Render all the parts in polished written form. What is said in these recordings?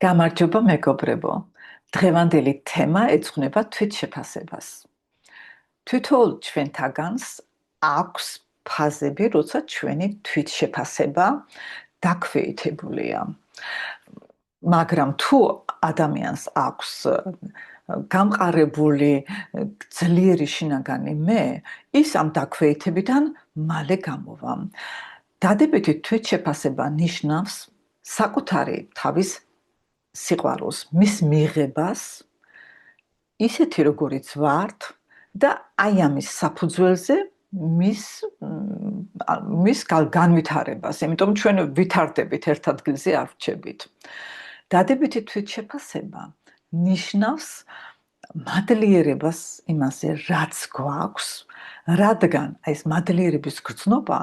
გამარჯობა მეგობრებო. დღევანდელი თემა ეძღვნება თვითშეფასებას. თითოეულ ჩვენთაგანს აქვს ფაზები, როცა ჩვენი თვითშეფასება დაქვეითებულია. მაგრამ თუ ადამიანს აქვს გამყარებული ძლიერი შინაგანი მე, ის ამ დაქვეითებიდან მალე გამოვა. დადებითი თვითშეფასება ნიშნავს საკუთარი თავის სიყვარულს, მის მიღებას, ისეთი როგორიც ვართ და აი ამის საფუძველზე მის განვითარებას, იმიტომ ჩვენ ვითარდებით ერთ ადგილზე არ ვრჩებით. დადებითი თვითშეფასება ნიშნავს მადლიერებას იმაზე, რაც გვაქვს, რადგან ეს მადლიერების გრძნობა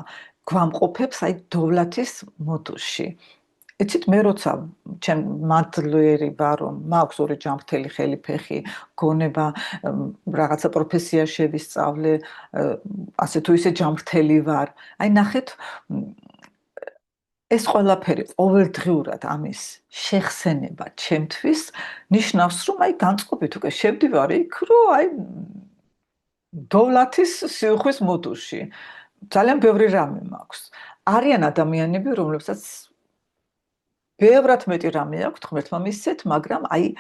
გვამყოფებს აი დოვლათის მოდულში. იცით, მე როცა ჩემ მადლიერი ვარ, რომ მაქვს ორი ჯანმრთელი ხელი, ფეხი, გონება, რაღაცა პროფესია შევისწავლე, ასე თუ ისე ჯანმრთელი ვარ. აი ნახეთ, ეს ყველაფერი ყოველდღიურად ამის შეხსენება ჩემთვის ნიშნავს, რომ აი განწყობით უკვე შევდივარ იქ, რომ აი დოვლათის სიუხვის მოდულში. ძალიან ბევრი რამე მაქვს. არიან ადამიანები, რომლებსაც ბევრად მეტი რამე აქვთ, ღმერთმა მისცეთ, მაგრამ აი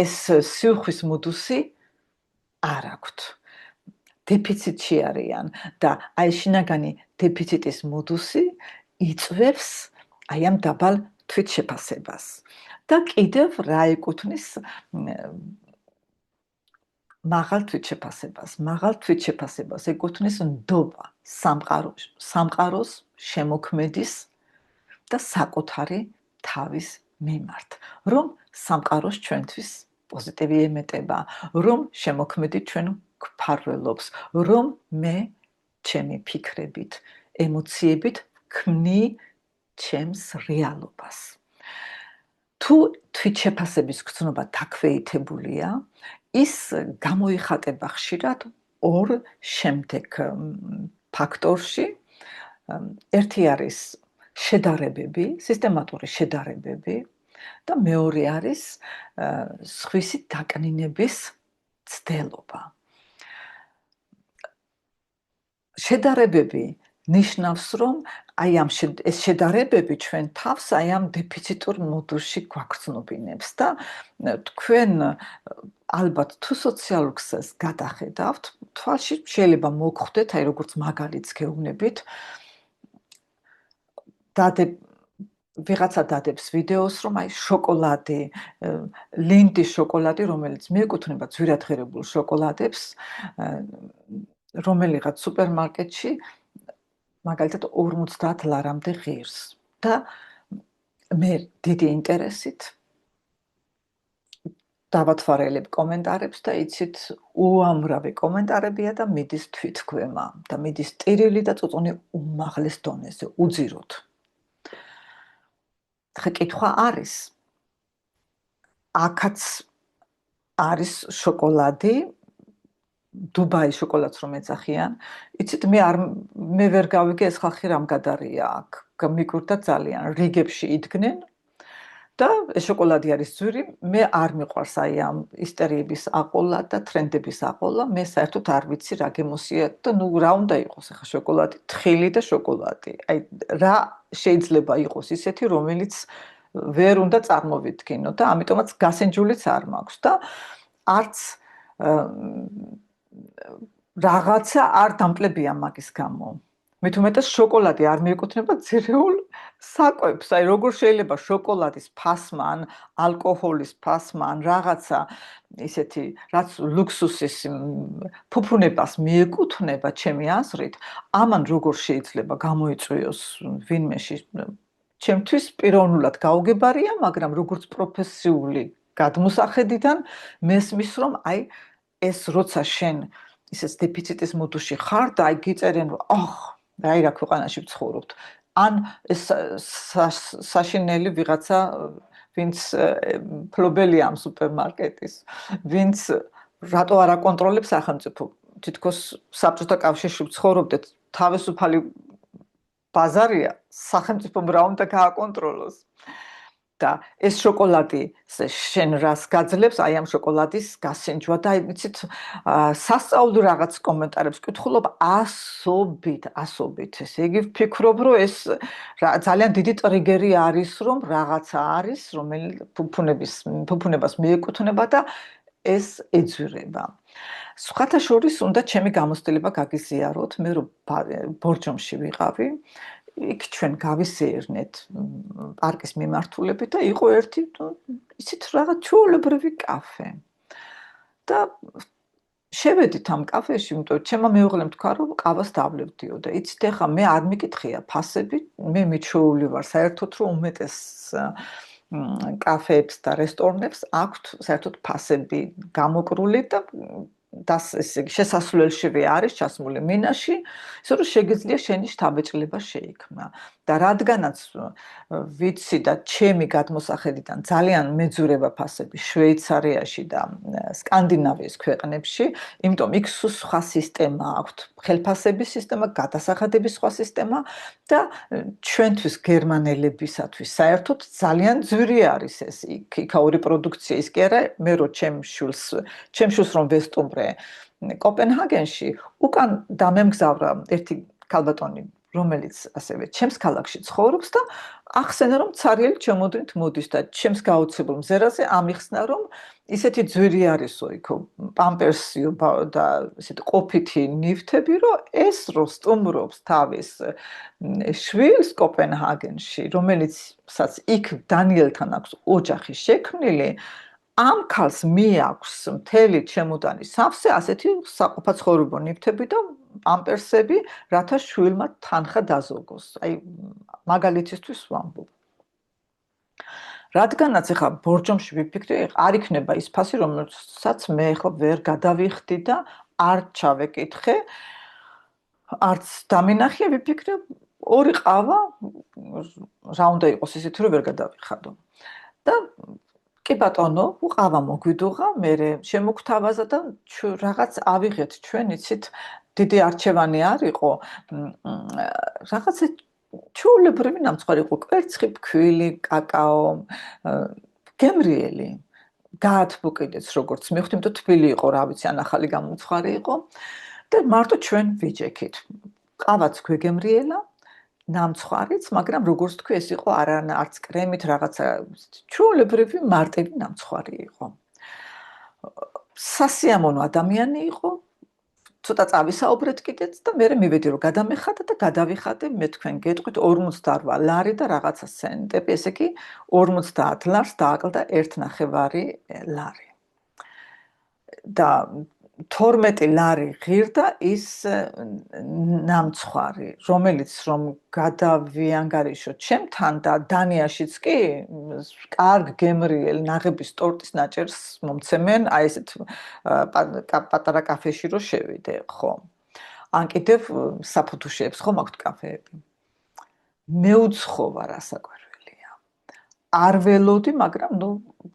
ეს სიუხვის მოდუსი არ აქვთ. დეფიციტში არიან და აი შინაგანი დეფიციტის მოდუსი იწვევს აი ამ დაბალ თვითშეფასებას. და კიდევ რა ეკუთვნის მაღალ თვითშეფასებას. მაღალ თვითშეფასებას ეკუთვნის ნდობა, სამყაროს შემოქმედის და საკუთარი თავის მიმართ, რომ სამყაროს ჩვენთვის პოზიტივი ემეტება, რომ შემოქმედი ჩვენ გვფარველობს, რომ მე ჩემი ფიქრებით, ემოციებით ქმნი ჩემს რეალობას. თუ თვითშეფასების გრძნობა დაქვეითებულია, ის გამოიხატება ხშირად ორ შემდეგ ფაქტორში. ერთი არის შედარებები, სისტემატური შედარებები და მეორე არის სხვისი დაკნინების ცდელობა. შედარებები ნიშნავს, რომ აი ამ ეს შედარებები ჩვენ თავს აი ამ დეფიციტურ მოდულში გვაგრძნობინებს და თქვენ ალბათ თუ სოციალურ ქსელს გადახედავთ, თვალში შეიძლება მოგხვდეთ, აი როგორც მაგალითს გეუბნებით, ვიღაცა დადებს ვიდეოს, რომ აი შოკოლადი, ლინდის შოკოლადი, რომელიც მიეკუთვნება ძვირადღირებულ შოკოლადებს, რომელიღაც სუპერმარკეტში მაგალითად 50 ლარამდე ღირს. და მე დიდი ინტერესით დავათვალიერებ კომენტარებს და იცით, უამრავი კომენტარებია და მიდის თვითგვემა და მიდის ტირილი და წუწუნი უმაღლეს დონეზე, უძიროდ. ხა კითხვა არის, აქაც არის შოკოლადი, დუბაის შოკოლადს რომ ეძახიან, იცით, მე ვერ გავიგე ეს ხალხი რამ გადარია აქ, მიკვირდა ძალიან, რიგებში იდგნენ და ეს შოკოლადი არის ძვირი, მე არ მიყვარს აი ამ ისტორიების აყოლა და ტრენდების აყოლა, მე საერთოდ არ ვიცი რა გემოსია და ნუ რა უნდა იყოს ახლა შოკოლადი, თხილი და შოკოლადი. აი რა შეიძლება იყოს ისეთი, რომელიც ვერ უნდა წარმოვიდგინო და ამიტომაც გასენჯულიც არ მაქვს და არც რაღაცა არ დამპლებია მაგის გამო. მით უმეტეს შოკოლადი არ მიეკუთვნება ძირეულ საკვებს. აი როგორ შეიძლება შოკოლადის ფასმა ან ალკოჰოლის ფასმა ან რაღაცა ისეთი რაც ლუქსუსის ფუფუნებას მიეკუთვნება ჩემი აზრით, ამან როგორ შეიძლება გამოიწვიოს ვინმეში ჩემთვის პიროვნულად გაუგებარია, მაგრამ როგორც პროფესიული გადმოსახედიდან მესმის, რომ აი ეს როცა შენ ისეს დეფიციტის მოდულში ხარ და აი გიწერენ, რომ აი რა ქვეყანაში ვცხოვრობთ. ან ეს საშინელი ვიღაცა, ვინც ფლობელია ამ სუპერმარკეტის, ვინც რატო არ აკონტროლებს სახელმწიფო, თითქოს საბჭოთა კავშირში ვცხოვრობდეთ, თავისუფალი ბაზარია, სახელმწიფომ რა უნდა გააკონტროლოს. და ეს შოკოლადი შენ რას გაძლებს, აი ამ შოკოლადის გასინჯვა და იცით სასწაულო რაღაც კომენტარებს კითხულობ ასობით. ესე იგი ვფიქრობ, რომ ეს ძალიან დიდი ტრიგერი არის, რომ რაღაცა არის, რომელიც ფუფუნებას მიეკუთვნება და ეს ეძვირება. სხვათა შორის უნდა ჩემი გამოცდილება გაგიზიაროთ, მე რომ ბორჯომში ვიყავი, იქ ჩვენ გავისეირნეთ პარკის მიმართულებით და იყო ერთი ისეთ რაღაც ჩვეულებრივი კაფე. და შევედით ამ კაფეში, იმიტომ ჩემმა მეუღლემ თქვა, რომ ყავას დავლევდიო და იცით ახლა მე არ მიკითხია ფასები, მე მიჩვეული ვარ საერთოდ რომ უმეტეს კაფეებს და რესტორნებს აქვთ საერთოდ ფასები გამოკრული და შესასვლელშივე არის ჩასმული მინაში, ისე რომ შეგიძლია შენი შთაბეჭდილება შეიქმნა. და რადგანაც ვიცი და ჩემი გადმოსახედიდან ძალიან მეძურება ფასები შვეიცარიაში და სკანდინავიის ქვეყნებში, იმიტომ იქ სხვა სისტემა აქვთ, ხელფასების სისტემა, გადასახადების სხვა სისტემა და ჩვენთვის გერმანელებისათვის საერთოდ ძალიან ძვირი არის ეს იქაური პროდუქცია. ის კი არა, მე რო ჩემ შვილს რომ ვესტუმრე კოპენჰაგენში, უკან დამემგზავრა ერთი ქალბატონი, რომელიც ასევე ჩემს ქალაქში ცხოვრობს და ახსენა რომ ცარიელი ჩემოდრით მოდის და ჩემს გაოცებულ მზერაზე ამიხსნა რომ ისეთი ძვირი არისო იქ პამპერსიო და ესეთი ყოფითი ნივთები, რომ ეს რო სტუმრობს თავის შვილს კოპენჰაგენში, რომელიცაც იქ დანიელთან აქვს ოჯახი შექმნილი, ამ ქალს მიაქვს მთელი ჩემოდანი სავსე ასეთი საყოფაცხოვრებო ნივთები და პამპერსები, რათა შვილმა თანხა დაზოგოს. აი მაგალითისთვის ვამბობ. რადგანაც ახლა ბორჯომში ვიფიქრე, არ იქნება ის ფასი, რომელსაც მე ახლა ვერ გადავიხდი და არ ჩავეკითხე, არც დამინახია, ვიფიქრე, ორი ყავა რა უნდა იყოს ისეთი, რომ ვერ გადავიხადო. და კი ბატონო, ყავა მოგვიდუღა, მე შემოგთავაზა და რაღაც ავიღეთ ჩვენ, იცით, დიდი არჩევანი არ იყო, რაღაცა ჩვეულებრივი ნამცხვარი იყო, კვერცხი, ფქვილი, კაკაო, გემრიელი. გაათბო კიდეც როგორც მივხვდი, იმიტომ თბილი იყო, რა ვიცი, ან ახალი გამომცხვარი იყო და მარტო ჩვენ ვიჯექით. ყავაც გვეგემრიელა, ნამცხვარიც, მაგრამ როგორც თქვი, ეს იყო არც კრემით, რაღაცა ჩვეულებრივი მარტივი ნამცხვარი იყო. სასიამოვნო ადამიანი იყო, ცოტა წავისაუბრეთ კიდეც და მე მივედი რომ გადამეხადა და გადავიხადე მე თქვენ გეტყვით 48 ლარი და რაღაცა ცენტები, ესე იგი 50 ლარს დააკლდა 1.5 ლარი. და 12 ლარი ღირდა ის ნამცხვარი, რომელიც რომ გადავიანგარიშო ჩემთან და დანიაშიც კი კარგ გემრიელ ნაღების ტორტის ნაჭერს მომცემენ, აი ესეთ პატარა კაფეში რო შევიდე, ხო. ან კიდევ საფუთუშეებს ხომ აქვთ კაფეები. მეუცხოვა რასაკვირველია. არ ველოდი, მაგრამ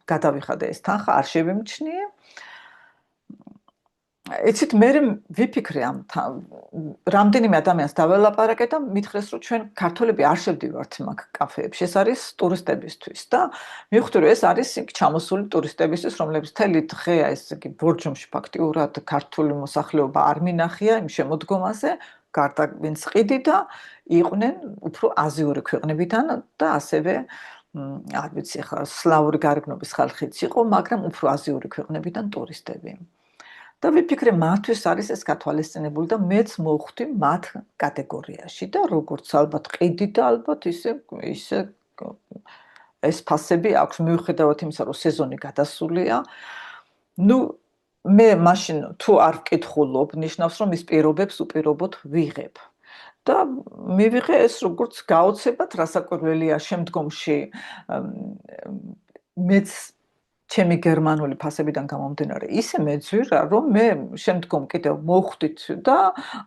გადავიხადე ეს თანხა, არ შევიმჩნიე. იცით, მე ვიფიქრე ამ რამდენიმე ადამიანს დაველაპარაკე და მითხრეს, რომ ჩვენ ქართველები არ შევდივართ მაგ კაფეებში. ეს არის ტურისტებისთვის და მივხვდი, რომ ეს არის ჩამოსული ტურისტებისთვის, რომლებიც მთელი დღეა ესე იგი ბორჯომში ფაქტიურად ქართული მოსახლეობა არ მინახია იმ შემოდგომაზე, გარდა ვინც ყიდი და იყვნენ უფრო აზიური ქვეყნებიდან და ასევე არ ვიცი, ახლა სლავური გარეგნობის ხალხიც იყო, მაგრამ უფრო აზიური ქვეყნებიდან ტურისტები. და ვიფიქრე, მათთვის არის ეს გათვალისწინებული და მეც მოვხვდი მათ კატეგორიაში და როგორც ალბათ ყიდი და ალბათ ისე ეს ფასები აქვს, მიუხედავად იმისა, რომ სეზონი გადასულია. მე მაშინ თუ არ ვკითხულობ, ნიშნავს, რომ ის პირობებს უპირობოდ ვიღებ. და მივიღე ეს როგორც გაოცებად, რასაკვირველია შემდგომში მეც ჩემი გერმანული ფასებიდან გამომდინარე ისე მეძვირა, რომ მე შემდგომ კიდევ მოვხვდით და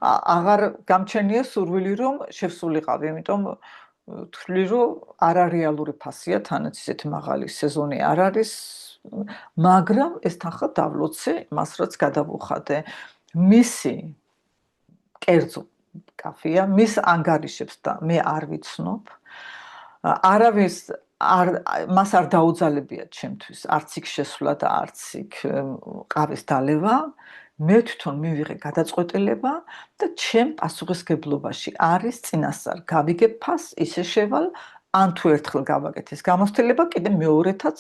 აღარ გამჩენია სურვილი, რომ შევსულიყავი, იმიტომ ვთვლი, რომ არარეალური ფასია, თანაც ისეთი მაღალი სეზონი არ არის, მაგრამ ეს თანხა დავლოცე მას, რაც გადავუხადე. მისი კერძო კაფეა, მის ანგარიშებს და მე არ ვიცნობ. არავის მას არ დაუძალებია ჩემთვის არც იქ შესვლა და არც იქ ყავის დალევა. მე თვითონ მივიღე გადაწყვეტილება და ჩემ პასუხისგებლობაში არის წინასწარ გავიგებ ფას, ისე შევალ, ან თუ ერთხელ გავაკეთე ეს გამოცდილება, კიდე მეორეთაც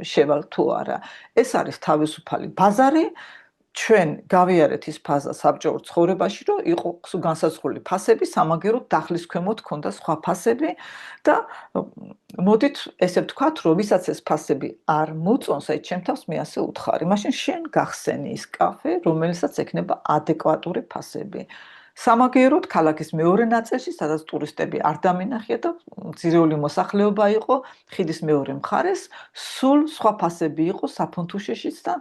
შევალ თუ არა. ეს არის თავისუფალი ბაზარი. ჩვენ გავიარეთ ის ფაზა საბჭოურ ცხოვრებაში, რომ იყოს განსაზღვრული ფასები, სამაგეროდ დახლის ქვემოთ ქონდა სხვა ფასები და მოდით ესე ვთქვათ, რომ ვისაც ეს ფასები არ მოწონს, აი ჩემ თავს მე ასე უთხარი, მაშინ შენ გახსენი ის კაფე, რომელსაც ექნება ადეკვატური ფასები. სამაგეროდ ქალაქის მეორე ნაწილში, სადაც ტურისტები არ დამინახია და ძირეული მოსახლეობა იყო, ხიდის მეორე მხარეს, სულ სხვა ფასები იყო საფონთუშეშიც და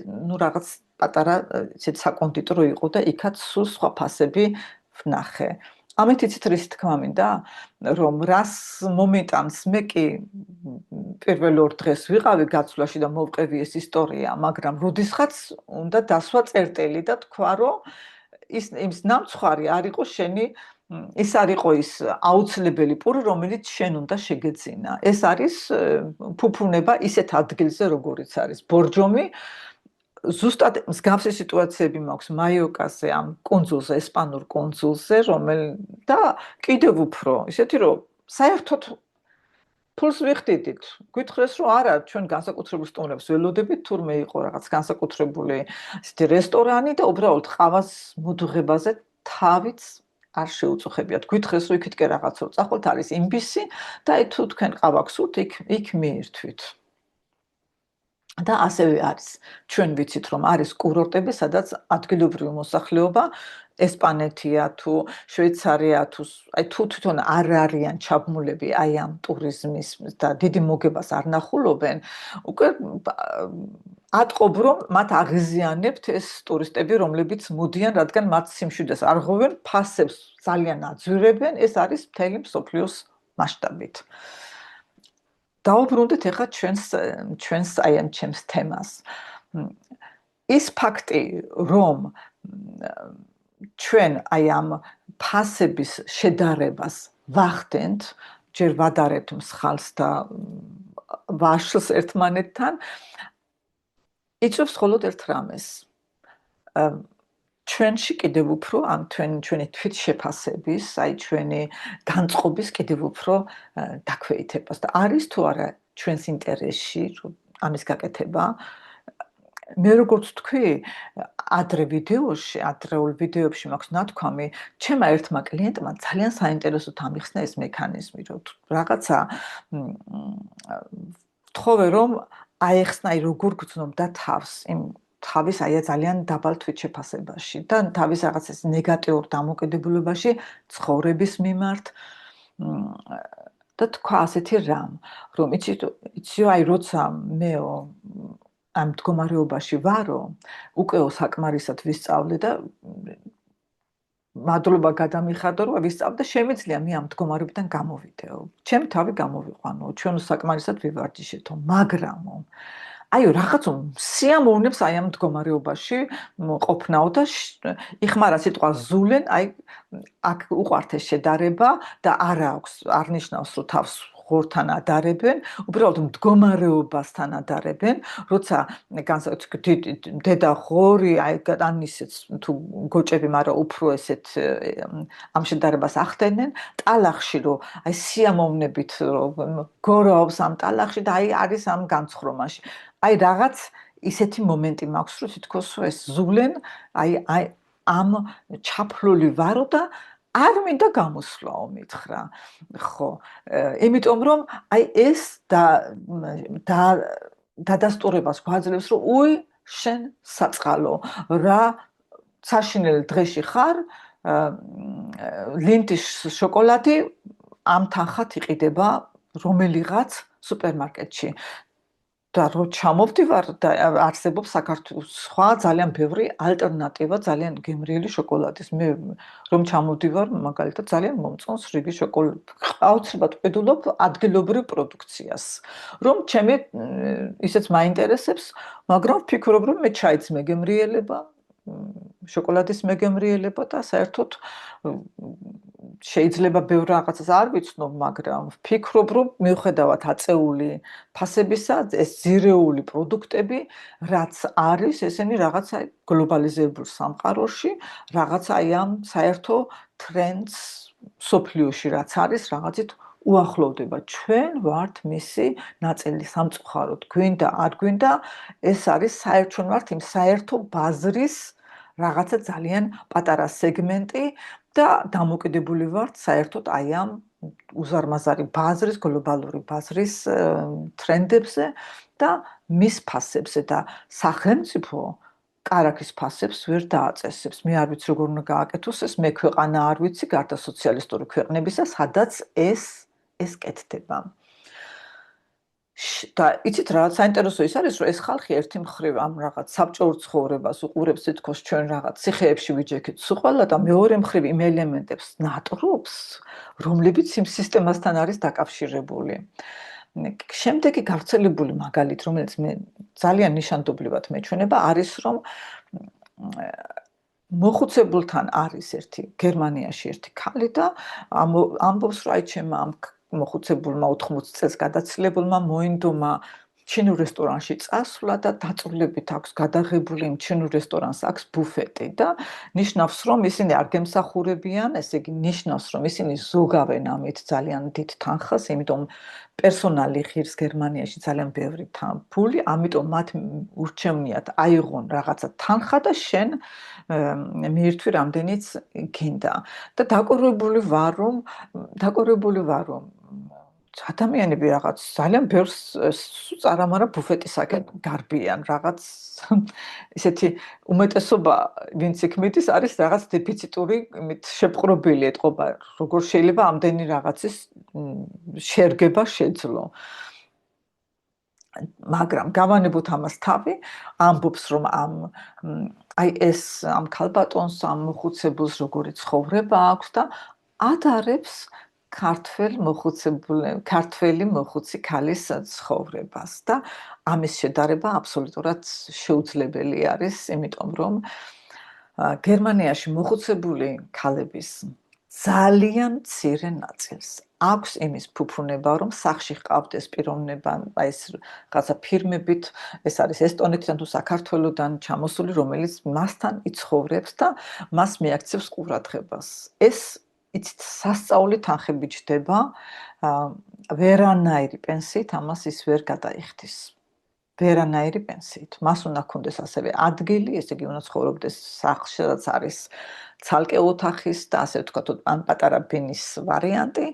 ნუ რაღაც პატარა ისეთ საკონდიტრო იყო და იქაც სულ სხვა ფასები ვნახე. ამით იცით რის თქმა მინდა, რომ რას მომიტანს მე კი პირველ ორ დღეს ვიყავი გაცვლაში და მოვყევი ეს ისტორია, მაგრამ როდისღაც უნდა დასვა წერტილი და თქვა, რომ ის ნამცხვარი არ იყო შენი ის არ იყო ის აუცილებელი პური, რომელიც შენ უნდა შეგეძინა. ეს არის ფუფუნება ისეთ ადგილზე, როგორიც არის ბორჯომი. ზუსტად მსგავსი სიტუაციები მაქვს მაიოკაზე, ამ კუნძულზე, ესპანურ კუნძულზე, და კიდევ უფრო, ისეთი რომ საერთოდ ფულს ვიხდიდით. გითხრეს რომ არა, ჩვენ განსაკუთრებულ სტუმრებს ველოდებით, თურმე იყო რაღაც განსაკუთრებული ისეთი რესტორანი და უბრალოდ ყავას მოდუღებაზე თავიც არ შეუწუხებიათ. გითხრეს რომ იქით კი რაღაცა წახვალთ, არის იმბისი და აი თუ თქვენ ყავა გსურთ, იქ მიირთვით. და ასევე არის. ჩვენ ვიცით რომ არის კურორტები, სადაც ადგილობრივი მოსახლეობა ესპანეთია თუ შვეიცარია თუ აი თუ თვითონ არ არიან ჩაბმულები აი ამ ტურიზმის და დიდი მოგებას არ ნახულობენ, უკვე ატყობ რომ მათ აღიზიანებთ ეს ტურისტები, რომლებიც მოდიან, რადგან მათ სიმშვიდეს არ ღვევენ, ფასებს ძალიან აძვირებენ, ეს არის მთელი მსოფლიოს მასშტაბით. დავუბრუნდეთ ახლა ჩვენს აი ამ ჩემს თემას. ის ფაქტი, რომ ჩვენ აი ამ ფასების შედარებას ვახდენთ, ჯერ ვადარებთ მსხალს და ვაშლს ერთმანეთთან, იწვევს მხოლოდ ერთ რამეს. ჩვენში კიდევ უფრო ამ ჩვენი თვითშეფასების, აი ჩვენი განწყობის კიდევ უფრო დაქვეითებას და არის თუ არა ჩვენს ინტერესში ამის გაკეთება. მე როგორც თქვი, ადრეულ ვიდეოებში მაქვს ნათქვამი, ჩემმა ერთმა კლიენტმა ძალიან საინტერესოდ ამიხსნა ეს მექანიზმი, რომ რაღაცა ვთხოვე რომ აეხსნა როგორ გრძნობდა თავს იმ თავის აი ძალიან დაბალ თვითშეფასებაში და თავის რაღაც ეს ნეგატიურ დამოკიდებულებაში ცხოვრების მიმართ და თქვა ასეთი რამ, რომ იციო აი როცა მეო ამ მდგომარეობაში ვარო, უკეო საკმარისად ვისწავლე და მადლობა გადამიხადო, რომ ვისწავლე და შემიძლია მე ამ მდგომარეობიდან გამოვიდეო. ჩემი თავი გამოვიყვანო, ჩვენ საკმარისად ვივარჯიშეთო, მაგრამ აი რაღაც სიამოვნებს აი ამ მდგომარეობაში ყოფნაო და იხმარა სიტყვა ზულენ, აი აქ უყვართ ეს შედარება და არ ნიშნავს რომ თავს ღორთან ადარებენ, უბრალოდ მდგომარეობასთან ადარებენ, როცა დედა ღორი, აი ან ისეთ თუ გოჭები, მაგრამ უფრო ესეთ ამ შედარებას ახდენენ, ტალახში რომ აი სიამოვნებით რომ გოროვს ამ ტალახში და აი არის ამ განცხრომაში. აი რაღაც ისეთი მომენტი მაქვს, რომ თითქოს ეს ზულენ, აი ამ ჩაფლული ვარო და არ მინდა გამოსვლაო მითხრა. ხო, იმიტომ რომ აი ეს დადასტურებას გვაძლევს, რომ უი, შენ საწყალო, რა საშინელ დღეში ხარ, ლინტის შოკოლადი ამ თანხად იყიდება რომელიღაც სუპერმარკეტში. და რო ჩამოვდივარ და არსებობს საქართველოს სხვა ძალიან ბევრი ალტერნატივა ძალიან გემრიელი შოკოლადის. მე რომ ჩამოვდივარ, მაგალითად ძალიან მომწონს რიგი შოკოლადი. აუცილებლად ვყიდულობ ადგილობრივ პროდუქციას. რომ ჩემი ისეც მაინტერესებს, მაგრამ ვფიქრობ, რომ მე ჩაიც მეგემრიელება, შოკოლადის მეგემრიელება და საერთოდ შეიძლება ბევრ რაღაცას არ ვიცნობ, მაგრამ ვფიქრობ, რომ მიუხედავად აწეული ფასებისა, ეს ძირეული პროდუქტები, რაც არის, ესენი რაღაცა გლობალიზებულ სამყაროში, რაღაცა აი ამ საერთო ტრენდს სოფლიოში რაც არის, რაღაცით უახლოვდება. ჩვენ ვართ მისი ნაწილი სამწუხაროდ. გვინდა, არ გვინდა, ეს არის საერთოდ ვართ იმ საერთო ბაზრის რაღაცა ძალიან პატარა სეგმენტი და დამოკიდებული ვართ საერთოდ აი ამ უზარმაზარი ბაზრის, გლობალური ბაზრის ტრენდებზე და მის ფასებზე და სახელმწიფო კარაქის ფასებს ვერ დააწესებს. მე არ ვიცი როგორ უნდა გააკეთოს ეს, მე ქვეყანა არ ვიცი, გარდა სოციალისტური ქვეყნებისა, სადაც ეს კეთდება. და იცით რა, საინტერესო ის არის, რომ ეს ხალხი ერთი მხრივ ამ რაღაც საბჭოურ ცხოვრებას უყურებს თითქოს ჩვენ რაღაც ციხეებში ვიჯექით სულ და მეორე მხრივ იმ ელემენტებს ნატრობს, რომლებიც იმ სისტემასთან არის დაკავშირებული. შემდეგი გავრცელებული მაგალითი, რომელიც მე ძალიან ნიშანდობლივად მეჩვენება, არის რომ მოხუცებულთან არის ერთი გერმანიაში ერთი ქალი და ამბობს, რომ აი ჩემმა ამ მოხუცებულმა 80 წელს გადაცილებულმა მოინდომა ჩინურ რესტორანში წასვლა და დაწვრილებით აქვს გადაღებული იმ ჩინურ რესტორანს აქვს ბუფეტი და ნიშნავს რომ ისინი არ გემსახურებიან, ესე იგი ნიშნავს რომ ისინი ზოგავენ ამით ძალიან დიდ თანხას, იმიტომ პერსონალი ღირს გერმანიაში ძალიან ბევრი ფული, ამიტომ მათ ურჩევნიათ აიღონ რაღაცა თანხა და შენ მიირთვი რამდენიც გინდა. და დაკვირვებული ვარ რომ ადამიანები რაღაც ძალიან ბევრს წარამარა ბუფეტისაკენ გარბიან, რაღაც ისეთი უმეტესობა ვინც იქ მიდის არის რაღაც დეფიციტური შეპყრობილი ეთყობა, როგორ შეიძლება ამდენი რაღაცის შერგება შეძლო. მაგრამ გავანებოთ ამას თავი, ამბობს რომ აი ეს ამ ქალბატონს, ამ მოხუცებულს როგორი ცხოვრება აქვს და ადარებს ქართველი მოხუცი ქალის ცხოვრებას და ამის შედარება აბსოლუტურად შეუძლებელი არის, იმიტომ რომ გერმანიაში მოხუცებული ქალების ძალიან მცირე ნაწილს აქვს იმის ფუფუნება, რომ სახში ჰყავდეს პიროვნება, აი ეს რაღაცა ფირმებით, ეს არის ესტონეთიდან თუ საქართველოდან ჩამოსული, რომელიც მასთან იცხოვრებს და მას მიაქცევს ყურადღებას. ეს იცით, სასწაული თანხები ჯდება, ვერანაირი პენსიით ამას ის ვერ გადაიხდის. ვერანაირი პენსიით. მას უნდა ქონდეს ასევე ადგილი, ესე იგი უნდა ცხოვრობდეს სახლში, სადაც არის ცალკე ოთახის და ასე ვთქვათ, ან პატარა ბინის ვარიანტი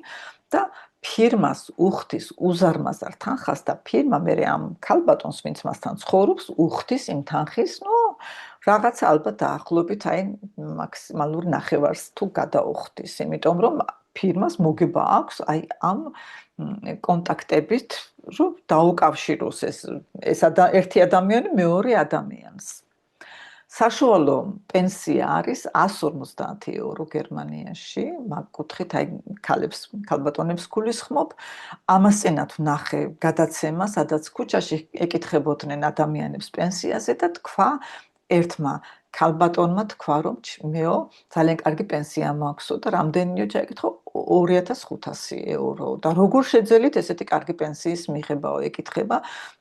და ფირმას უხდის უზარმაზარ თანხას და ფირმა მერე ამ ქალბატონს, ვინც მასთან ცხოვრობს, უხდის იმ თანხის, რაღაცა ალბათ დაახლოებით აი მაქსიმალურ ნახევარს თუ გადაუხდის, იმიტომ რომ ფირმას მოგება აქვს აი ამ კონტაქტებით, რომ დაუკავშიროს ეს ერთი ადამიანი მეორე ადამიანს. საშუალო პენსია არის 150 ეურო გერმანიაში, მაგ კუთხით აი ქალბატონებს გულისხმობ. ამასწინათ ვნახე გადაცემა, სადაც ქუჩაში ეკითხებოდნენ ადამიანებს პენსიაზე და თქვა ერთმა ქალბატონმა თქვა, რომ მეო ძალიან კარგი პენსია მაქვსო და რამდენიო ჩაეკითხო 2500 ეურო და როგორ შეძელით ესეთი კარგი პენსიის მიღებაო ეკითხება.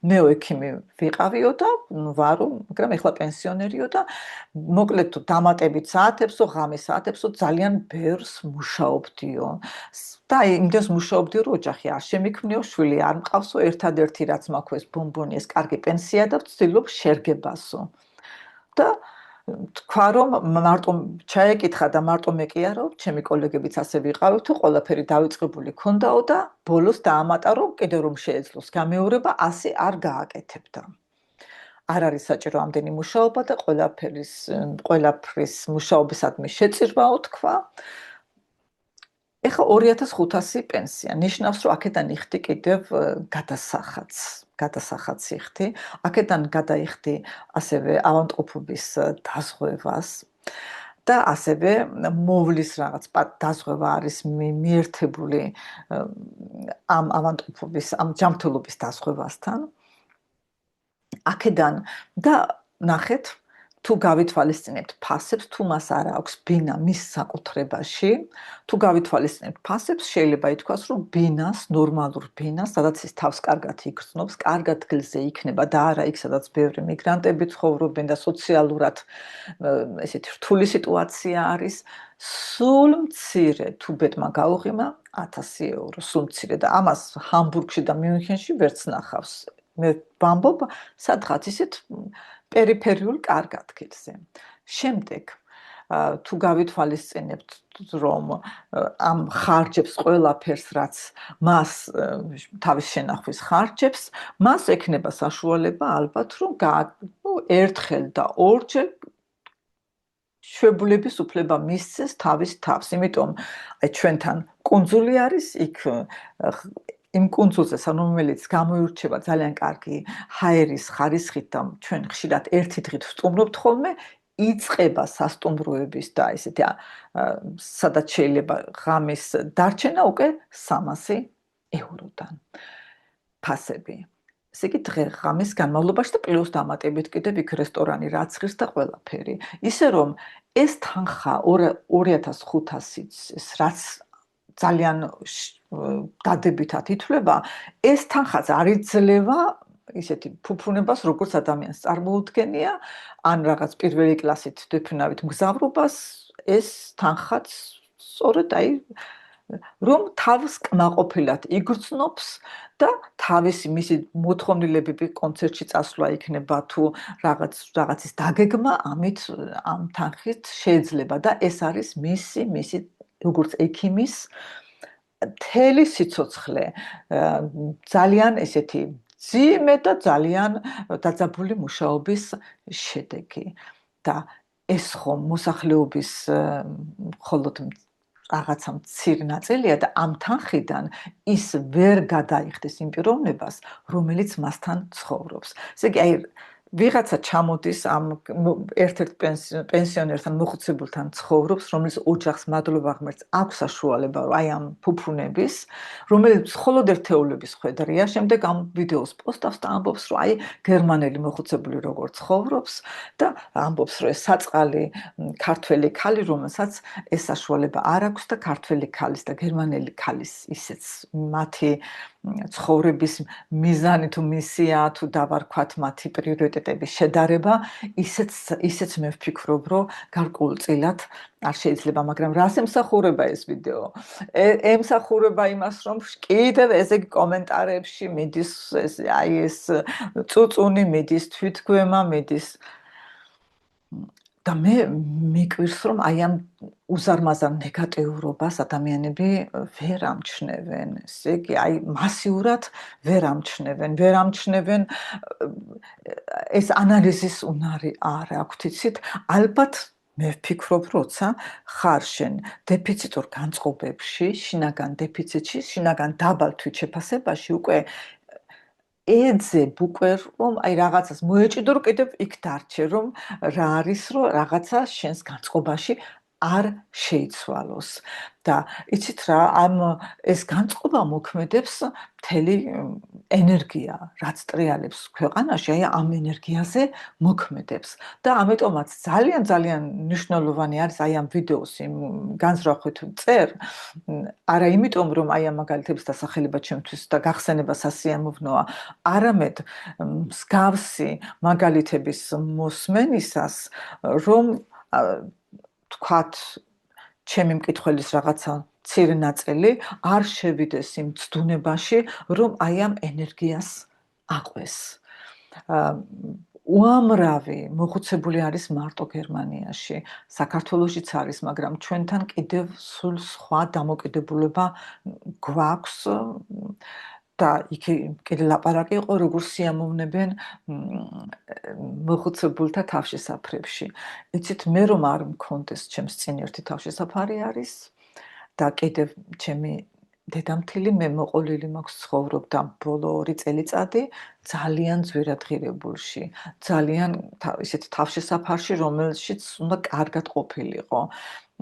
მეო ექიმი ვიყავიო და ვარო, მაგრამ ეხლა პენსიონერიო და მოკლედ თუ დამატებით საათებსო, ღამის საათებსო ძალიან ბევრს მუშაობდიო. და იმდენს მუშაობდიო, რომ ოჯახი არ შემიქმნიო, შვილი არ მყავსო, ერთადერთი რაც მაქვს ეს ბონბონი, ეს კარგი პენსია და ვცდილობ შერგებასო. და თქვა რომ მარტო ჩაეკითხა და მარტო მე კი არა, ჩემი კოლეგებიც ასე ვიყავით, თუ ყველაფერი დავიწყებული ქონდაო და ბოლოს დაამატა რომ კიდევ რომ შეეძლოს გამეორება, ასე არ გააკეთებდა. არ არის საჭირო ამდენი მუშაობა და ყველაფრის მუშაობისადმი შეწირვაო თქვა. ეხა 2500 პენსია, ნიშნავს რომ აქედან იხდი კიდევ გადასახადს იხდი, აქედან გადაიხდი ასევე ავადმყოფობის დაზღვევას და ასევე მოვლის რაღაც დაზღვევა არის მიერთებული ამ ავადმყოფობის, ამ ჯანმრთელობის დაზღვევასთან. აქედან და ნახეთ თუ გავითვალისწინებთ ფასებს, თუ მას არ აქვს ბინა მის საკუთრებაში, თუ გავითვალისწინებთ ფასებს, შეიძლება ითქვას, რომ ბინას, ნორმალურ ბინას, სადაც ის თავს კარგად იგრძნობს, კარგ ადგილზე იქნება და არა იქ, სადაც ბევრი მიგრანტები ცხოვრობენ და სოციალურად ესეთი რთული სიტუაცია არის, სულ მცირე თუ ბედმა გაუღიმა 1000 euро, სულ მცირე და ამას ჰამბურგში და მიუნხენში ვერც ნახავს. მე ვამბობ, სადღაც ისეთ პერიფერიულ კარგ ადგილზე. შემდეგ თუ გავითვალისწინებთ, რომ ამ ხარჯებს ყველაფერს, რაც მას თავის შენახვის ხარჯებს, მას ექნება საშუალება ალბათ, რომ ერთხელ და ორჯერ შვებულების უფლება მისცეს თავის თავს. იმიტომ ჩვენთან კუნძული არის, იქ იმ კუნძულზე, რომელიც გამოირჩევა ძალიან კარგი ჰაერის ხარისხით და ჩვენ ხშირად ერთი დღით ვსტუმრობთ ხოლმე, იწყება სასტუმროების და ესეთი სადაც შეიძლება ღამის დარჩენა უკვე 300 ევროდან ფასები. ესე იგი დღე-ღამის განმავლობაში და პლუს დამატებით კიდევ იქ რესტორანი რაც ღირს და ყველაფერი. ისე რომ ეს თანხა 2500-იც რაც ძალიან დადებითად ითვლება, ეს თანხაც არ იძლევა ისეთი ფუფუნებას, როგორც ადამიანს წარმოუდგენია, ან რაღაც პირველი კლასით დეფინავით მგზავრობას, ეს თანხაც სწორედ რომ თავს კმაყოფილად იგრძნობს და თავისი მისი მოთხოვნილებები კონცერტში წასვლა იქნება თუ რაღაცის დაგეგმა ამით ამ თანხით შეიძლება და ეს არის მისი როგორც ექიმის მთელი სიცოცხლე ძალიან ესეთი ძიმე და ძალიან დაძაბული მუშაობის შედეგი და ეს ხომ მოსახლეობის მხოლოდ რაღაცა მცირე ნაწილია და ამ თანხიდან ის ვერ გადაიხდეს იმ პიროვნებას, რომელიც მასთან ცხოვრობს. ესე იგი, ვიღაცა ჩამოდის ამ ერთ-ერთ პენსიონერთან მოხუცებულთან ცხოვრობს, რომელიც ოჯახს მადლობა ღმერთს აქვს საშუალება, რომ ამ ფუფუნების, რომელიც მხოლოდ ერთეულების ხვედრია, შემდეგ ამ ვიდეოს პოსტავს და ამბობს, რომ გერმანელი მოხუცებული როგორ ცხოვრობს და ამბობს, რომ ეს საწყალი ქართველი ქალი, რომელსაც ეს საშუალება არ აქვს და ქართველი ქალის და გერმანელი ქალის ისეც მათი ცხოვრების მიზანი თუ მისია თუ დავარქვათ მათი პრიორიტეტების შედარება, ისეც მე ვფიქრობ, რომ გარკვეულწილად არ შეიძლება, მაგრამ რას ემსახურება ეს ვიდეო? ემსახურება იმას, რომ კიდევ ესე კომენტარებში მიდის ეს წუწუნი, მიდის თვითგვემა, მიდის და მე მიკვირს, რომ ამ უზარმაზარ ნეგატიურობას ადამიანები ვერ ამჩნევენ. ესე იგი, მასიურად ვერ ამჩნევენ ეს ანალიზის უნარი არ აქვთ, იცით? ალბათ მე ვფიქრობ, როცა ხარ შენ დეფიციტურ განწყობებში, შინაგან დეფიციტში, შინაგან დაბალ თვითშეფასებაში, უკვე ეძებ უკვე რომ რაღაცას მოეჭიდო, რომ კიდევ იქ დარჩე, რომ რა არის, რომ რაღაცა შენს განწყობაში არ შეიცვალოს. და იცით რა, ეს განწყობა მოქმედებს მთელი ენერგია, რაც ტრიალებს ქვეყანაში, ამ ენერგიაზე მოქმედებს. და ამიტომაც ძალიან მნიშვნელოვანი არის ამ ვიდეოს იმ განზრახვით წერ, არა იმიტომ, რომ ამ მაგალითების დასახელება ჩემთვის და გახსენება სასიამოვნოა, არამედ მსგავსი მაგალითების მოსმენისას, რომ თქვათ, ჩემი მკითხველის რაღაცა მცირე ნაწილი არ შევიდეს იმ ცდუნებაში, რომ ამ ენერგიას აყვეს. უამრავი მოხუცებული არის მარტო გერმანიაში, საქართველოშიც არის, მაგრამ ჩვენთან კიდევ სულ სხვა დამოკიდებულება გვაქვს და იქ კიდე ლაპარაკი იყო, როგორ სიამოვნებენ მოხუცებულთა თავშესაფრებში. იცით, მე რომ არ მქონდეს ჩემს წინ ერთი თავშესაფარი არის და კიდევ ჩემი დედამთილი მე მოყოლილი მაქვს ცხოვრობდა ბოლო 2 წელიწადი ძალიან ძვირადღირებულში, ძალიან ისეთ თავშესაფარში, რომელშიც უნდა კარგად ყოფილიყო.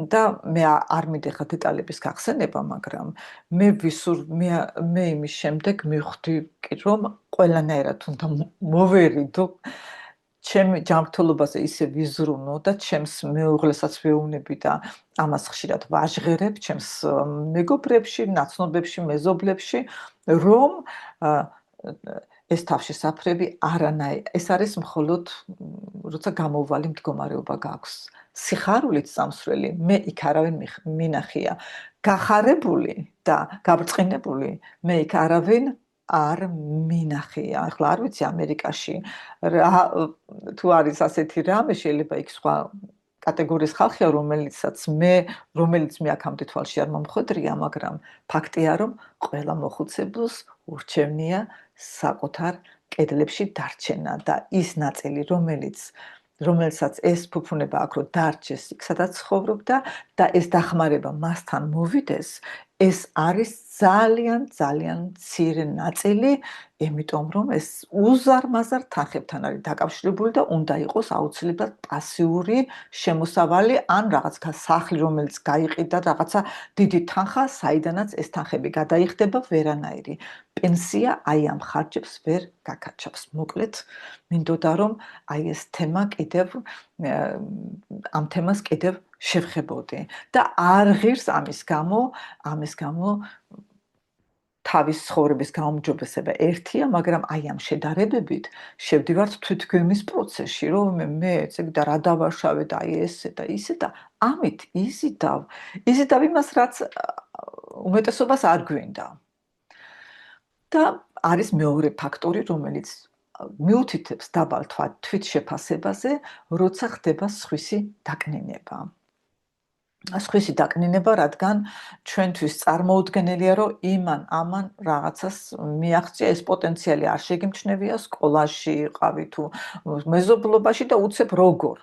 და მე არ მიდიხარ დეტალების გახსენება, მაგრამ მე იმის შემდეგ მივხვდი, რომ ყველანაირად უნდა მოვერიდო ჩემი ჯანმრთელობაზე ისე ვიზრუნო და ჩემს მეუღლესაც ვეუბნები და ამას ხშირად ვაჟღერებ ჩემს მეგობრებში, ნაცნობებში, მეზობლებში, რომ ეს თავშესაფრები ეს არის მხოლოდ როცა გამოუვალი მდგომარეობა გაქვს. სიხარულით სამსვლელი მე იქ არავინ მინახია. გახარებული და გაბრწყინებული მე იქ არავინ არ მინახია. ახლა არ ვიცი ამერიკაში თუ არის ასეთი რამე, შეიძლება იქ სხვა კატეგორიის ხალხია, რომელიც მე აქამდე თვალში არ მომხვედრია, მაგრამ ფაქტია, რომ ყველა მოხუცებელს ურჩევნია საკუთარ კედლებში დარჩენა და ის ნაწილი, რომელსაც ეს ფუფუნება აქვს, რომ დარჩეს იქ, სადაც ცხოვრობდა და ეს დახმარება მასთან მოვიდეს, ეს არის ძალიან მცირე ნაწილი, იმიტომ რომ ეს უზარმაზარ თანხებთან არის დაკავშირებული და უნდა იყოს აუცილებლად პასიური შემოსავალი ან რაღაც სახლი, რომელიც გაიყიდა რაღაცა დიდი თანხა, საიდანაც ეს თანხები გადაიხდება ვერანაირი. პენსია აი ამ ხარჯებს ვერ გაკაჩავს. მოკლედ, მინდოდა რომ აი ეს თემა ამ თემას კიდევ შევხებოდი და არ ღირს ამის გამო თავის ცხოვრების გაუმჯობესება ერთია, მაგრამ აი ამ შედარებებით შევდივართ თვითგვემის პროცესში, რომ მე ესე და რა დავარშავე და აი ესე და ისე და ამით იზიდავ იმას, რაც უმეტესობას არ გვინდა. და არის მეორე ფაქტორი, რომელიც მიუთითებს დაბალ თვითშეფასებაზე, როცა ხდება სხვისი დაკნინება. სხვისი დაკნინება, რადგან ჩვენთვის წარმოუდგენელია, რომ ამან რაღაცას მიაღწია, ეს პოტენციალი არ შეგიმჩნევია, სკოლაში იყავი თუ მეზობლობაში და უცებ როგორ.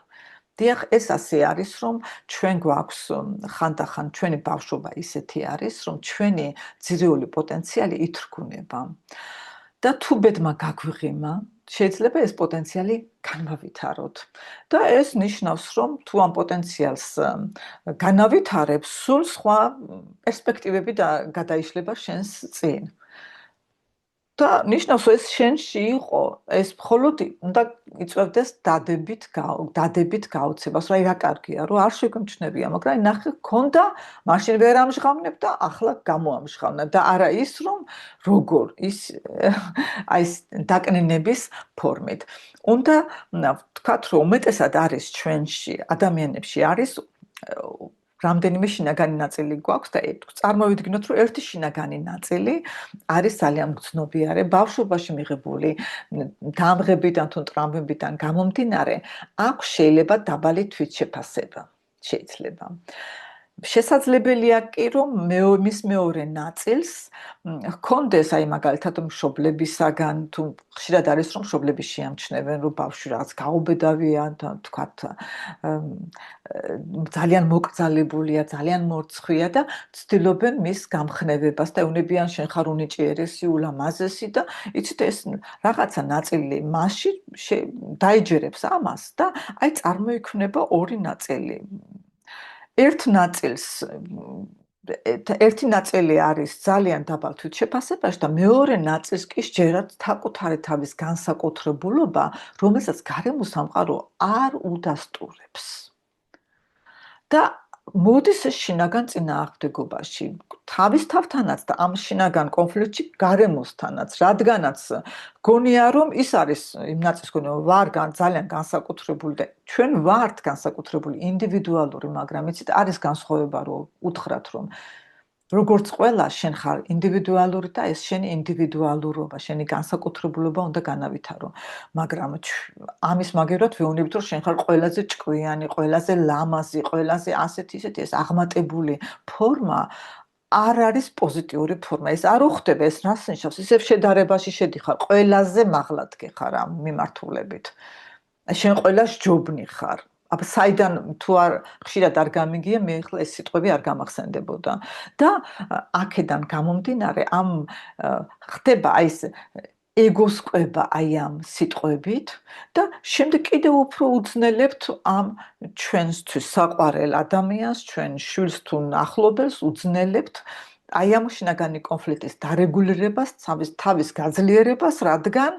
დიახ, ეს ასე არის, რომ ჩვენ გვაქვს ხანდახან ჩვენი ბავშვობა ისეთი არის, რომ ჩვენი ძირეული პოტენციალი ითრგუნება. და თუ ბედმა გაგვიღიმა, შეიძლება ეს პოტენციალი განავითაროთ. და ეს ნიშნავს, რომ თუ ამ პოტენციალს განავითარებ, სულ სხვა პერსპექტივები გადაიშლება შენს წინ. და ნიშნავს, ეს შენში იყო, ეს მხოლოდ უნდა იწვევდეს დადებით გაოცებას, რომ აი რა კარგია, რომ არ შეგიმჩნევია, მაგრამ ნახე, გქონდა, მაშინ ვერ ამჟღავნებ და ახლა გამოამჟღავნა და არა ის, რომ როგორ ის დაკნინების ფორმით. უნდა ვთქვათ, რომ უმეტესად არის ჩვენში, ადამიანებში არის რამდენიმე შინაგანი ნაწილი გვაქვს და წარმოვიდგინოთ, რომ ერთი შინაგანი ნაწილი არის ძალიან მგრძნობიარე, ბავშვობაში მიღებული დამღებიდან თუ ტრამვებიდან გამომდინარე, აქვს შეიძლება დაბალი თვითშეფასება. შეიძლება. შესაძლებელია კი, რომ მის მეორე ნაწილს ჰქონდეს, აი მაგალითად მშობლებისაგან, თუ ხშირად არის, რომ მშობლები შეამჩნევენ, რომ ბავშვი რაღაც გაუბედავია, თქვათ, ძალიან მოკრძალებულია, ძალიან მორცხვია და ცდილობენ მის გამხნევებას და ეუბნებიან, შენ ხარ უნიჭიერესი, ულამაზესი და იცით, ეს რაღაცა ნაწილი მასში დაიჯერებს ამას და აი წარმოიქმნება ორი ნაწილი. ერთი ნაწილი არის ძალიან დაბალ თვითშეფასებაში და მეორე ნაწილს კი სჯერათ საკუთარი თავის განსაკუთრებულობა, რომელსაც გარემო სამყარო არ უდასტურებს. და მოდის ეს შინაგან წინააღმდეგობაში, თავის თავთანაც და ამ შინაგან კონფლიქტში გარემოსთანაც, რადგანაც გონია, რომ ის არის იმ ნაწილს გონია, ვარ ძალიან განსაკუთრებული და ჩვენ ვართ განსაკუთრებული, ინდივიდუალური, მაგრამ იცით, არის განსხვავება, რომ უთხრათ, რომ როგორც ყველა შენ ხარ ინდივიდუალური და ეს შენი ინდივიდუალურობა, შენი განსაკუთრებულობა უნდა განავითარო. მაგრამ ამის მაგერად ვეუბნებით, რომ შენ ხარ ყველაზე ჭკვიანი, ყველაზე ლამაზი, ყველაზე ასეთი ისეთი ეს აღმატებული ფორმა არ არის პოზიტიური ფორმა. ეს არ უხდება, ეს რას ნიშნავს? ისევ შედარებაში შედიხარ, ყველაზე მაღლად გეხარ ამ მიმართულებით. შენ ყველას ჯობნი ხარ. აბა საიდან თუ არ ხშირად არ გამიგია, მე ახლა ეს სიტყვები არ გამახსენდებოდა. და აქედან გამომდინარე, ხდება აი ეს ეგოს კვება აი ამ სიტყვებით და შემდეგ კიდევ უფრო უძნელებთ ამ ჩვენთვის საყვარელ ადამიანს, ჩვენ შვილს თუ ახლობელს უძნელებთ აი ამ შინაგანი კონფლიქტის დარეგულირებას, თავის გაძლიერებას, რადგან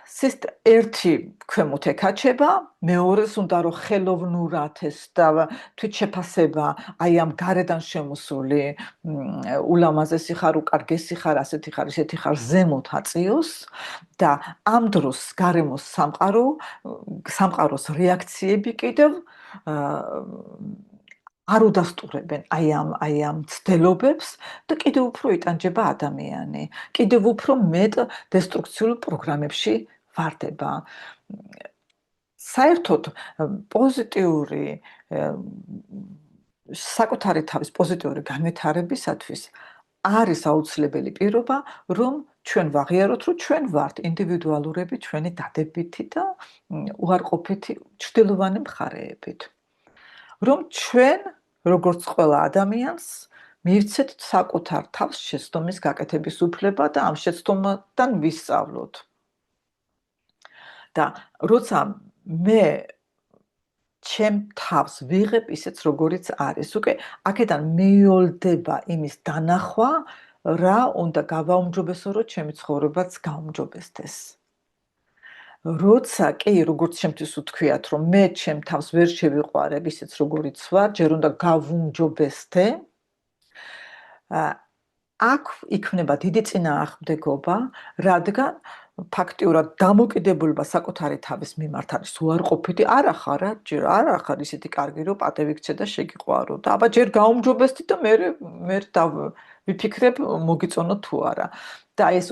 ერთი ქვემოთ ეკაჩება, მეორეს უნდა რომ ხელოვნურად ეს და თვითშეფასება აი ამ გარედან შემოსული ულამაზესი ხარ, უკარგესი ხარ, ასეთი ხარ, ისეთი ხარ ზემოთ აწიოს და ამ დროს გარემოს სამყაროს რეაქციები კიდევ არ უდასტურებენ აი ამ ცდილობებს და კიდევ უფრო იტანჯება ადამიანი, კიდევ უფრო მეტ დესტრუქციულ პროგრამებში ვარდება. საერთოდ პოზიტიური საკუთარი თავის პოზიტიური განვითარებისათვის არის აუცილებელი პირობა, რომ ჩვენ ვაღიაროთ, რომ ჩვენ ვართ ინდივიდუალურები ჩვენი დადებითი და უარყოფითი ჩრდილოვანი მხარეებით. რომ ჩვენ როგორც ყველა ადამიანს მივცეთ საკუთარ თავს შეცდომის გაკეთების უფლება და ამ შეცდომიდან ვისწავლოთ. და როცა მე ჩემ თავს ვიღებ ისეც როგორიც არის, უკვე აქედან მიოლდება იმის დანახვა, რა უნდა გავაუმჯობესო, რომ ჩემი ცხოვრებაც გაუმჯობესდეს. როცა კი როგორც ჩემთვის უთქვიათ, რომ მე ჩემ თავს ვერ შევიყვარებ ისეც როგორიც ვარ, ჯერ უნდა გავუმჯობესდე, აქ იქნება დიდი წინააღმდეგობა, რადგან ფაქტიურად დამოკიდებულება საკუთარი თავის მიმართ არის უარყოფითი, არა ხარ ისეთი კარგი, რომ პატევიქცე და შეგიყვარო და აბა ჯერ გაუმჯობესდი და მე ვიფიქრებ მოგიწონო თუ არა. და ეს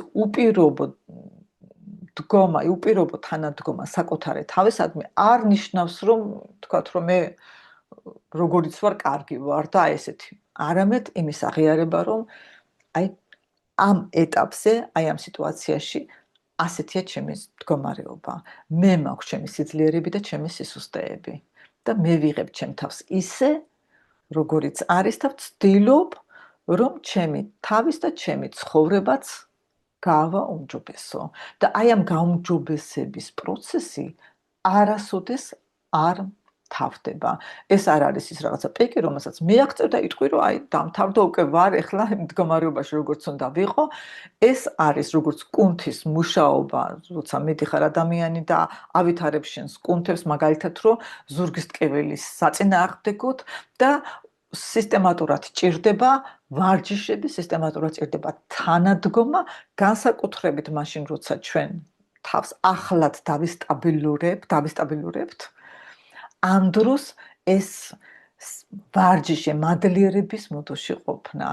უპირობო თანადგომა საკუთარი თავისადმი არ ნიშნავს, რომ თქვათ, რომ მე როგორიც ვარ, კარგი ვარ და ესეთი. არამედ იმის აღიარება, რომ აი ამ ეტაპზე, აი ამ სიტუაციაში ასეთია ჩემი მდგომარეობა. მე მაქვს ჩემი სიძლიერები და ჩემი სისუსტეები და მე ვიღებ ჩემ თავს ისე, როგორიც არის და ვცდილობ, რომ ჩემი თავის და ჩემი ცხოვრებაც გავაუმჯობესო. და აი ამ გაუმჯობესების პროცესი არასოდეს არ თავდება. ეს არ არის ის რაღაცა პიკი, რომელსაც მიაღწევ და იტყვი, რომ აი დამთავრდა, უკვე ვარ ახლა მდგომარეობაში, როგორც უნდა ვიყო. ეს არის როგორც კუნთის მუშაობა, როცა მიდიხარ ადამიანი და ავითარებ შენს კუნთებს, მაგალითად, რომ ზურგის ტკივილის საწინააღმდეგოდ და სისტემატურად ჭირდება ვარჯიშები, სისტემატურად ჭირდება თანადგომა, განსაკუთრებით მაშინ, როცა ჩვენ თავს ახლად დავისტაბილურებთ, ამ დროს ეს ვარჯიში, მადლიერების მოდოში ყოფნა,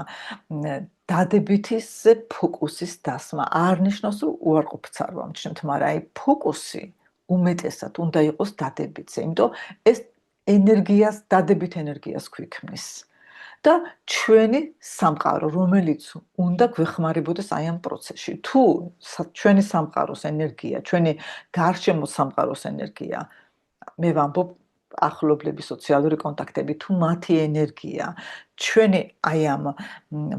დადებითზე ფოკუსის დასმა არ ნიშნავს, რომ უარყოფითს არ ვამჩნევთ, მაგრამ აი ფოკუსი უმეტესად უნდა იყოს დადებითზე, იმიტომ ეს დადებით ენერგიას გვიქმნის. და ჩვენი სამყარო, რომელიც უნდა გვეხმარებოდეს აი ამ პროცესში. თუ ჩვენი სამყაროს ენერგია, ჩვენი გარშემო სამყაროს ენერგია, მე ვამბობ ახლობლების სოციალური კონტაქტები, თუ მათი ენერგია ჩვენი აი ამ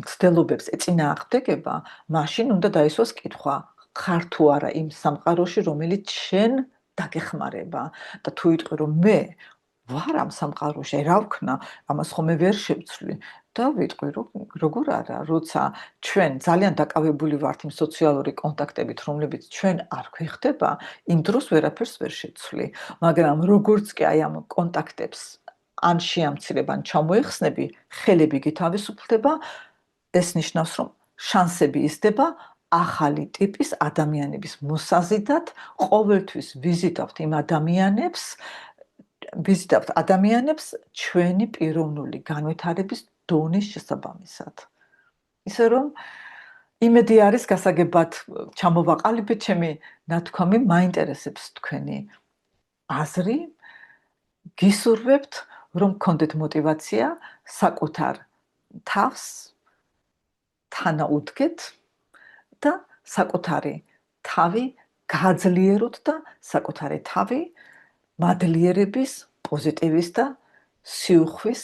მცდელობებს ეწინააღმდეგება, მაშინ უნდა დაისვას კითხვა, ხარ თუ არა იმ სამყაროში, რომელიც შენ დაგეხმარება და თუ იტყვი, რომ მე ვარ ამ სამყაროში, რა ვქნა, ამას ხომ ვერ შევცვლი და ვიტყვი, რომ როგორ არა, როცა ჩვენ ძალიან დაკავებული ვართ იმ სოციალური კონტაქტებით, რომლებიც ჩვენ არ გვიხდება, იმ დროს ვერაფერს ვერ შევცვლი. მაგრამ როგორც კი აი ამ კონტაქტებს ან შეამცირებ, ან ჩამოეხსნები, ხელები გითავისუფლდება, ეს ნიშნავს, რომ შანსები იზრდება ახალი ტიპის ადამიანების მოსაზიდად, ყოველთვის ვიზიტავთ ადამიანებს ჩვენი პიროვნული განვითარების დონის შესაბამისად. ისე რომ იმედი არის გასაგებად ჩამოვაყალიბეთ ჩემი ნათქვამი, მაინტერესებს თქვენი აზრი, გისურვებთ, რომ გქონდეთ мотивация საკუთარ თავს თანაუდგეთ და საკუთარი თავი გააძლიეროთ და საკუთარი თავი მადლიერების, პოზიტივის და სიუხვის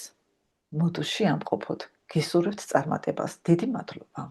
მოდუში ამყოფოთ. გისურვებთ წარმატებას. დიდი მადლობა.